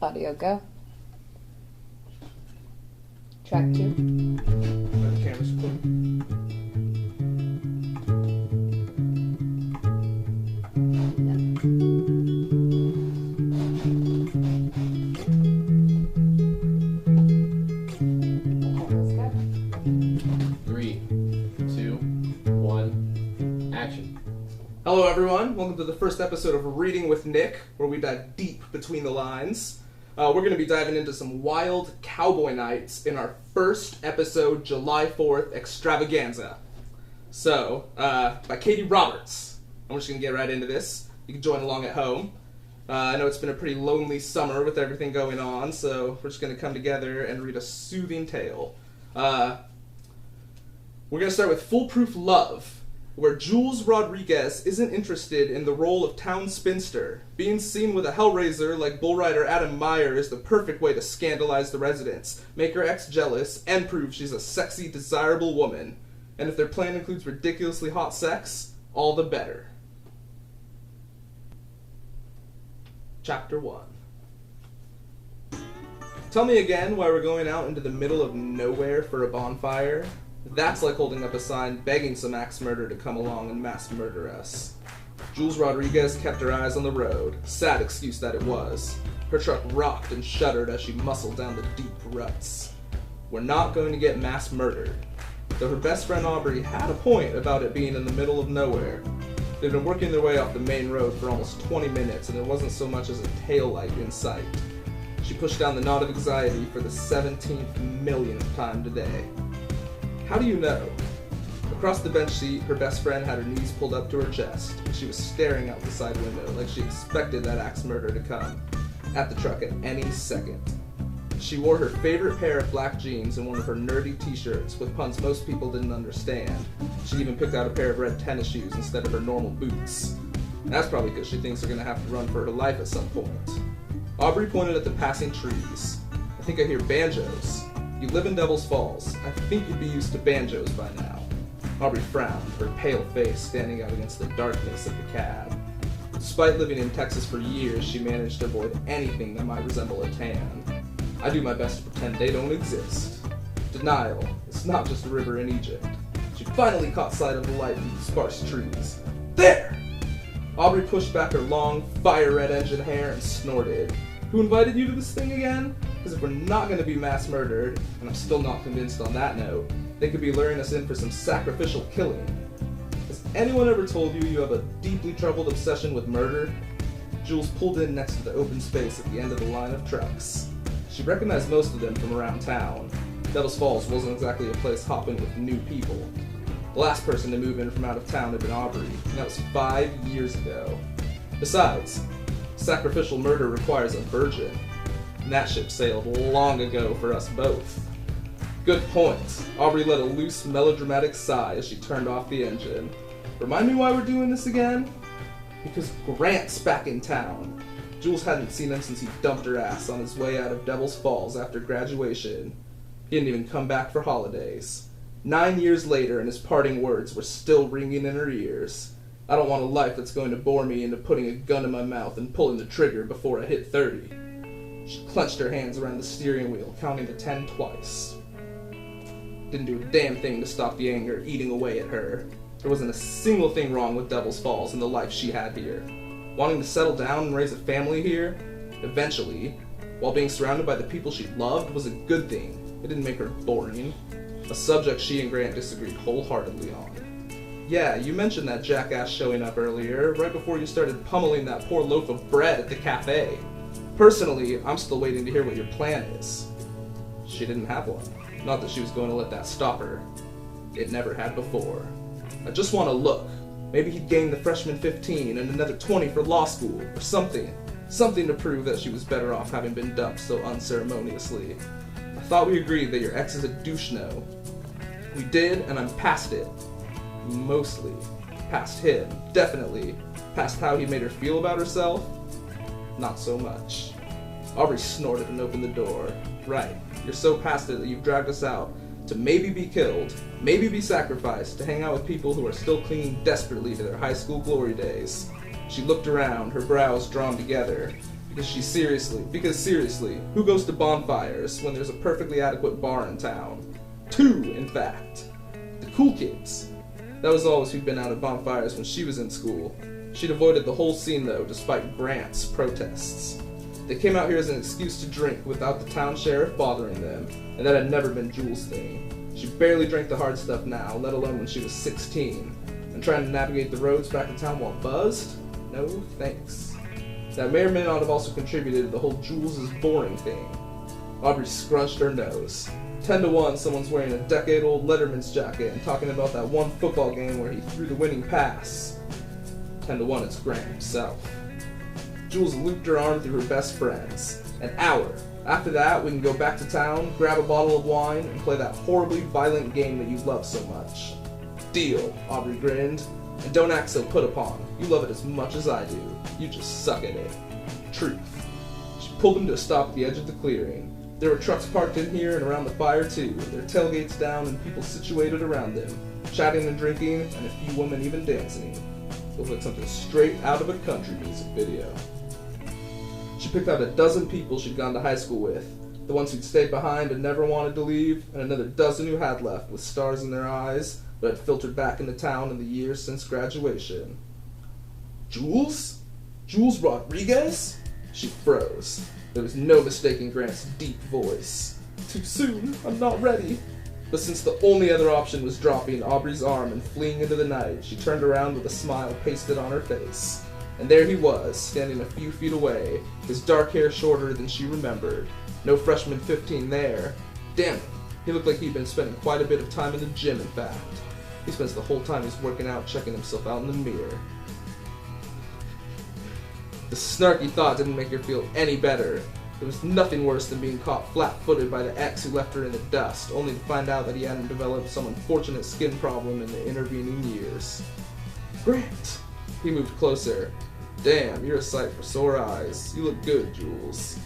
Audio go. Track 2. The camera's cool. Let's go. 3, 2, 1, action. Hello everyone, welcome to the first episode of Reading with Nick, where we dive deep between the lines. We're going to be diving into some wild cowboy nights in our first episode, July 4th extravaganza. So, by Katee Roberts. I'm just going to get right into this. You can join along at home. I know it's been a pretty lonely summer with everything going on, so we're just going to come together and read a soothing tale. We're going to start with Foolproof Love, where Jules Rodriguez isn't interested in the role of town spinster. Being seen with a hellraiser like bull rider Adam Meyer is the perfect way to scandalize the residents, make her ex jealous, and prove she's a sexy, desirable woman. And if their plan includes ridiculously hot sex, all the better. Chapter 1. Tell me again why we're going out into the middle of nowhere for a bonfire. That's like holding up a sign begging some axe murder to come along and mass murder us. Jules Rodriguez kept her eyes on the road, sad excuse that it was. Her truck rocked and shuddered as she muscled down the deep ruts. We're not going to get mass murdered. Though her best friend Aubrey had a point about it being in the middle of nowhere. They'd been working their way off the main road for almost 20 minutes and there wasn't so much as a taillight in sight. She pushed down the knot of anxiety for the 17th millionth time today. How do you know? Across the bench seat, her best friend had her knees pulled up to her chest, and she was staring out the side window like she expected that axe murder to come at the truck at any second. She wore her favorite pair of black jeans and one of her nerdy t-shirts with puns most people didn't understand. She even picked out a pair of red tennis shoes instead of her normal boots. That's probably because she thinks they're going to have to run for her life at some point. Aubrey pointed at the passing trees. I think I hear banjos. You live in Devil's Falls. I think you'd be used to banjos by now. Aubrey frowned, her pale face standing out against the darkness of the cab. Despite living in Texas for years, she managed to avoid anything that might resemble a tan. I do my best to pretend they don't exist. Denial. It's not just a river in Egypt. She finally caught sight of the light through the sparse trees. There! Aubrey pushed back her long, fire-red engine hair and snorted. Who invited you to this thing again? Because if we're not going to be mass murdered, and I'm still not convinced on that note, they could be luring us in for some sacrificial killing. Has anyone ever told you you have a deeply troubled obsession with murder? Jules pulled in next to the open space at the end of the line of trucks. She recognized most of them from around town. Devil's Falls wasn't exactly a place hopping with new people. The last person to move in from out of town had been Aubrey, and that was 5 years ago. Besides, sacrificial murder requires a virgin. And that ship sailed long ago for us both. Good point. Aubrey let a loose, melodramatic sigh as she turned off the engine. Remind me why we're doing this again? Because Grant's back in town. Jules hadn't seen him since he dumped her ass on his way out of Devil's Falls after graduation. He didn't even come back for holidays. 9 years later, and his parting words were still ringing in her ears. I don't want a life that's going to bore me into putting a gun in my mouth and pulling the trigger before I hit 30. She clenched her hands around the steering wheel, counting to 10 twice. Didn't do a damn thing to stop the anger eating away at her. There wasn't a single thing wrong with Devil's Falls and the life she had here. Wanting to settle down and raise a family here, eventually, while being surrounded by the people she loved, was a good thing. It didn't make her boring. A subject she and Grant disagreed wholeheartedly on. Yeah, you mentioned that jackass showing up earlier, right before you started pummeling that poor loaf of bread at the cafe. Personally, I'm still waiting to hear what your plan is. She didn't have one. Not that she was going to let that stop her. It never had before. I just want to look. Maybe he'd gain the freshman 15 and another 20 for law school, or something. Something to prove that she was better off having been dumped so unceremoniously. I thought we agreed that your ex is a douche no. We did, and I'm past it. Mostly. Past him, definitely. Past how he made her feel about herself. Not so much. Aubrey snorted and opened the door. Right, you're so past it that you've dragged us out to maybe be killed, maybe be sacrificed, to hang out with people who are still clinging desperately to their high school glory days. She looked around, her brows drawn together. Because seriously, who goes to bonfires when there's a perfectly adequate bar in town? 2, in fact. The cool kids. That was always who'd been out at bonfires when she was in school. She'd avoided the whole scene though, despite Grant's protests. They came out here as an excuse to drink without the town sheriff bothering them, and that had never been Jules' thing. She barely drank the hard stuff now, let alone when she was 16. And trying to navigate the roads back to town while buzzed? No thanks. That may or may not have also contributed to the whole Jules is boring thing. Aubrey scrunched her nose. 10 to 1, someone's wearing a decade-old Letterman's jacket and talking about that one football game where he threw the winning pass. 10 to 1, it's Grant himself. Jules looped her arm through her best friends. An hour. After that, we can go back to town, grab a bottle of wine, and play that horribly violent game that you love so much. Deal, Aubrey grinned. And don't act so put upon. You love it as much as I do. You just suck at it. Truth. She pulled them to a stop at the edge of the clearing. There were trucks parked in here and around the fire too, their tailgates down and people situated around them, chatting and drinking, and a few women even dancing. It looked like something straight out of a country music video. She picked out a dozen people she'd gone to high school with, the ones who'd stayed behind and never wanted to leave, and another dozen who had left with stars in their eyes, but had filtered back into town in the years since graduation. Jules? Jules Rodriguez? She froze. There was no mistaking Grant's deep voice. Too soon, I'm not ready. But since the only other option was dropping Aubrey's arm and fleeing into the night, she turned around with a smile pasted on her face. And there he was, standing a few feet away, his dark hair shorter than she remembered. No freshman 15 there. Damn it, he looked like he'd been spending quite a bit of time in the gym, in fact. He spends the whole time he's working out checking himself out in the mirror. The snarky thought didn't make her feel any better. There was nothing worse than being caught flat-footed by the ex who left her in the dust, only to find out that he hadn't developed some unfortunate skin problem in the intervening years. Grant! He moved closer. Damn, you're a sight for sore eyes. You look good, Jules.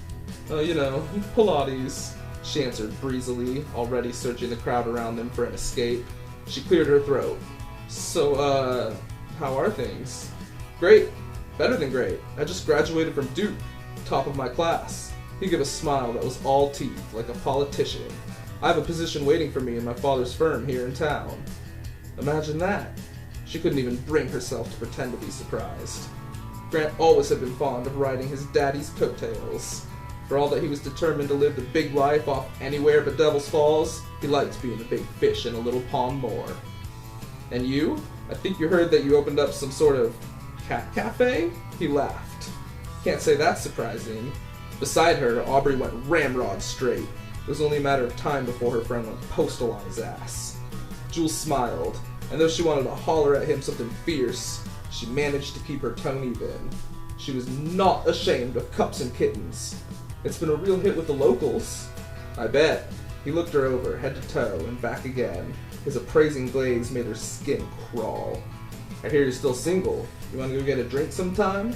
Pilates, she answered breezily, already searching the crowd around them for an escape. She cleared her throat. So, how are things? Great. Better than great. I just graduated from Duke. Top of my class. He gave a smile that was all teeth, like a politician. I have a position waiting for me in my father's firm here in town. Imagine that. She couldn't even bring herself to pretend to be surprised. Grant always had been fond of riding his daddy's coattails. For all that he was determined to live the big life off anywhere but Devil's Falls, he liked being a big fish in a little pond more. And you? I think you heard that you opened up some sort of cat cafe? He laughed. Can't say that's surprising. Beside her, Aubrey went ramrod straight. It was only a matter of time before her friend went postal on his ass. Jules smiled, and though she wanted to holler at him something fierce, she managed to keep her tone even. She was not ashamed of cups and kittens. It's been a real hit with the locals. I bet. He looked her over, head to toe, and back again. His appraising glaze made her skin crawl. I hear you're still single. You want to go get a drink sometime?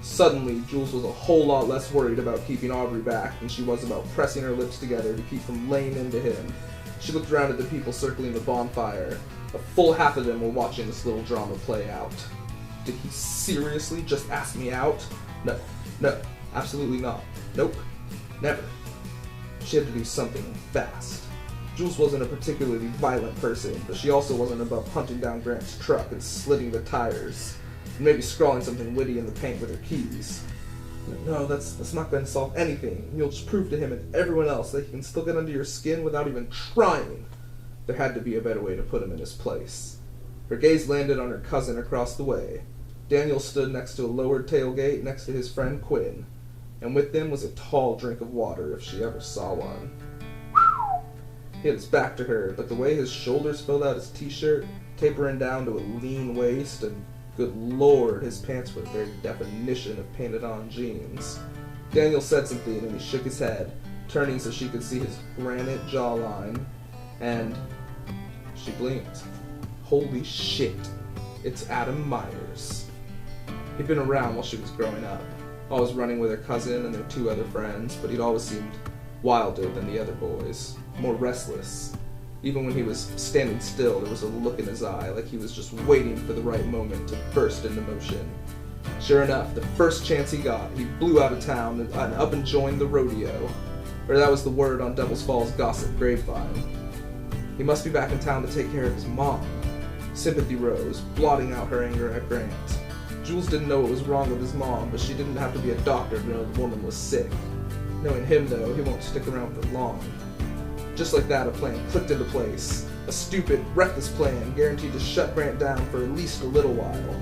Suddenly, Jules was a whole lot less worried about keeping Aubrey back than she was about pressing her lips together to keep from laying into him. She looked around at the people circling the bonfire. A full half of them were watching this little drama play out. Did he seriously just ask me out? No, absolutely not. Nope, never. She had to do something fast. Jules wasn't a particularly violent person, but she also wasn't above hunting down Grant's truck and slitting the tires, and maybe scrawling something witty in the paint with her keys. No, that's not going to solve anything. You'll just prove to him and everyone else that he can still get under your skin without even trying. There had to be a better way to put him in his place. Her gaze landed on her cousin across the way. Daniel stood next to a lowered tailgate next to his friend Quinn, and with them was a tall drink of water if she ever saw one. He had his back to her, but the way his shoulders filled out his t-shirt, tapering down to a lean waist, and good lord, his pants were the very definition of painted-on jeans. Daniel said something and he shook his head, turning so she could see his granite jawline, and she blinked. Holy shit, it's Adam Myers. He'd been around while she was growing up, always running with her cousin and their two other friends, but he'd always seemed wilder than the other boys, more restless. Even when he was standing still, there was a look in his eye like he was just waiting for the right moment to burst into motion. Sure enough, the first chance he got, he blew out of town and up and joined the rodeo. Or that was the word on Devil's Fall's gossip grapevine. He must be back in town to take care of his mom. Sympathy rose, blotting out her anger at Grant. Jules didn't know what was wrong with his mom, but she didn't have to be a doctor to know the woman was sick. Knowing him, though, he won't stick around for long. Just like that, a plan clicked into place. A stupid, reckless plan guaranteed to shut Grant down for at least a little while.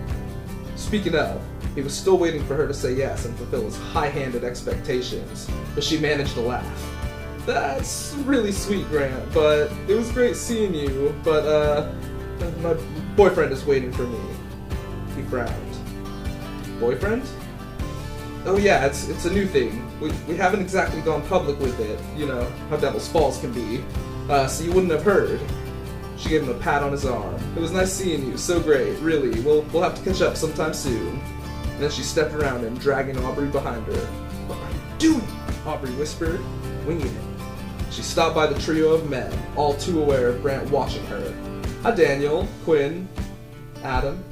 Speaking of, he was still waiting for her to say yes and fulfill his high-handed expectations, but she managed to laugh. That's really sweet, Grant, but it was great seeing you, but, my boyfriend is waiting for me. He frowned. Boyfriend? Oh yeah, it's a new thing. We haven't exactly gone public with it, you know, how Devil's Falls can be, so you wouldn't have heard. She gave him a pat on his arm. It was nice seeing you, so great, really. We'll have to catch up sometime soon. And then she stepped around him, dragging Aubrey behind her. What are you doing? Aubrey whispered, winging it. She stopped by the trio of men, all too aware of Grant watching her. Hi, Daniel, Quinn, Adam.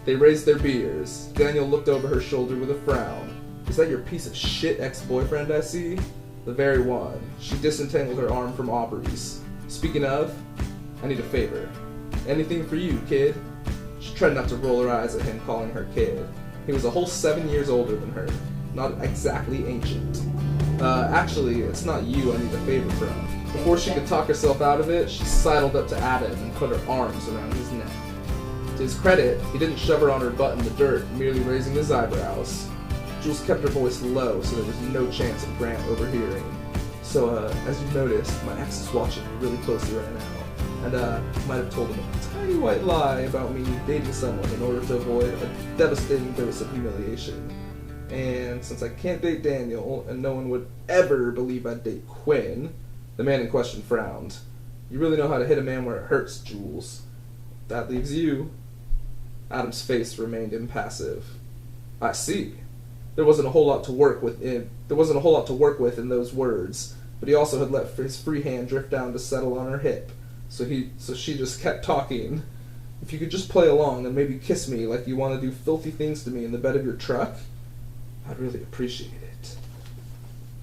They raised their beers. Daniel looked over her shoulder with a frown. Is that your piece of shit ex-boyfriend I see? The very one. She disentangled her arm from Aubrey's. Speaking of, I need a favor. Anything for you, kid? She tried not to roll her eyes at him calling her kid. He was a whole 7 years older than her. Not exactly ancient. Actually, it's not you I need a favor from. Before she could talk herself out of it, she sidled up to Adam and put her arms around his neck. To his credit, he didn't shove her on her butt in the dirt, merely raising his eyebrows. Jules kept her voice low so there was no chance of Grant overhearing. So, as you noticed, my ex is watching really closely right now. And, might have told him a tiny white lie about me dating someone in order to avoid a devastating dose of humiliation. And since I can't date Daniel, and no one would ever believe I'd date Quinn, the man in question frowned. You really know how to hit a man where it hurts, Jules. That leaves you. Adam's face remained impassive. I see. There wasn't a whole lot to work with in those words, but he also had let his free hand drift down to settle on her hip. So she just kept talking. If you could just play along and maybe kiss me like you want to do filthy things to me in the bed of your truck, I'd really appreciate it.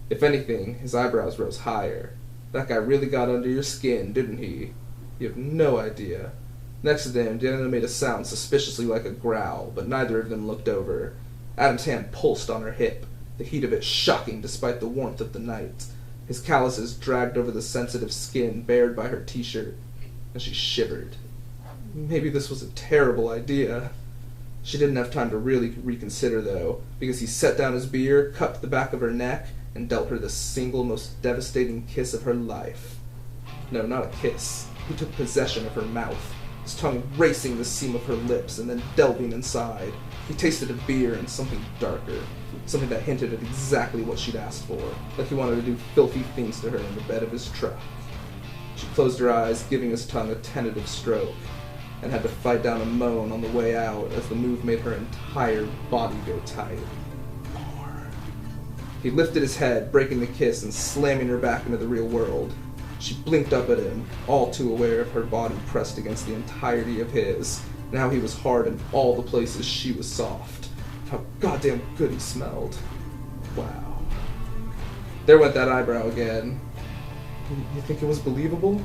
If anything, his eyebrows rose higher. That guy really got under your skin, didn't he? You have no idea. Next to them, Daniel made a sound suspiciously like a growl, but neither of them looked over. Adam's hand pulsed on her hip, the heat of it shocking despite the warmth of the night. His calluses dragged over the sensitive skin bared by her t-shirt, and she shivered. Maybe this was a terrible idea. She didn't have time to really reconsider, though, because he set down his beer, cupped the back of her neck, and dealt her the single most devastating kiss of her life. No, not a kiss. He took possession of her mouth, his tongue racing the seam of her lips and then delving inside. He tasted of beer and something darker, something that hinted at exactly what she'd asked for, like he wanted to do filthy things to her in the bed of his truck. She closed her eyes, giving his tongue a tentative stroke, and had to fight down a moan on the way out as the move made her entire body go tight. More. He lifted his head, breaking the kiss and slamming her back into the real world. She blinked up at him, all too aware of her body pressed against the entirety of his. Now he was hard in all the places she was soft. How goddamn good he smelled. Wow. There went that eyebrow again. You think it was believable?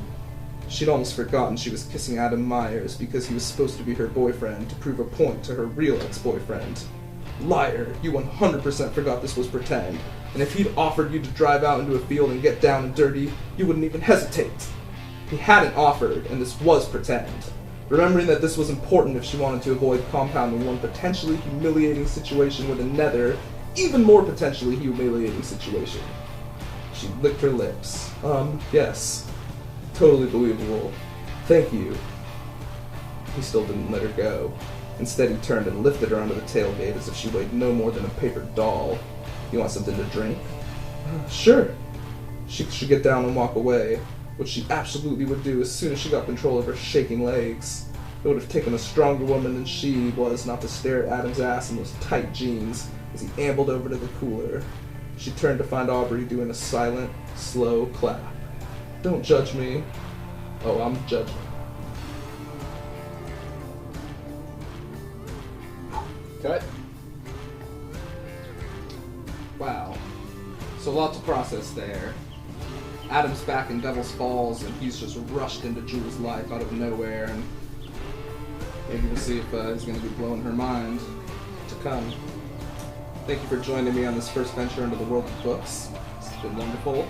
She'd almost forgotten she was kissing Adam Myers because he was supposed to be her boyfriend to prove a point to her real ex-boyfriend. Liar, you 100% forgot this was pretend. And if he'd offered you to drive out into a field and get down and dirty, you wouldn't even hesitate. He hadn't offered, and this was pretend. Remembering that this was important if she wanted to avoid compounding one potentially humiliating situation with another, even more potentially humiliating situation. She licked her lips. Yes. Totally believable. Thank you. He still didn't let her go. Instead, he turned and lifted her onto the tailgate as if she weighed no more than a paper doll. You want something to drink? Sure. She should get down and walk away, which she absolutely would do as soon as she got control of her shaking legs. It would have taken a stronger woman than she was not to stare at Adam's ass in those tight jeans as he ambled over to the cooler. She turned to find Aubrey doing a silent, slow clap. Don't judge me. Oh, I'm judging. Cut. a lot to process there. Adam's back in Devil's Falls, and he's just rushed into Jules' life out of nowhere, and maybe we'll see if he's going to be blowing her mind to come. Thank you for joining me on this first venture into the world of books. It's been wonderful.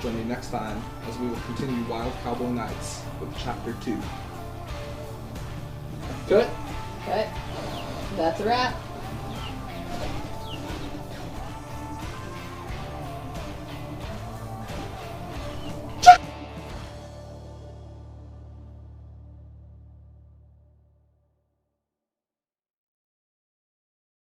Join me next time as we will continue Wild Cowboy Nights with Chapter 2. Cut. Cut. That's a wrap.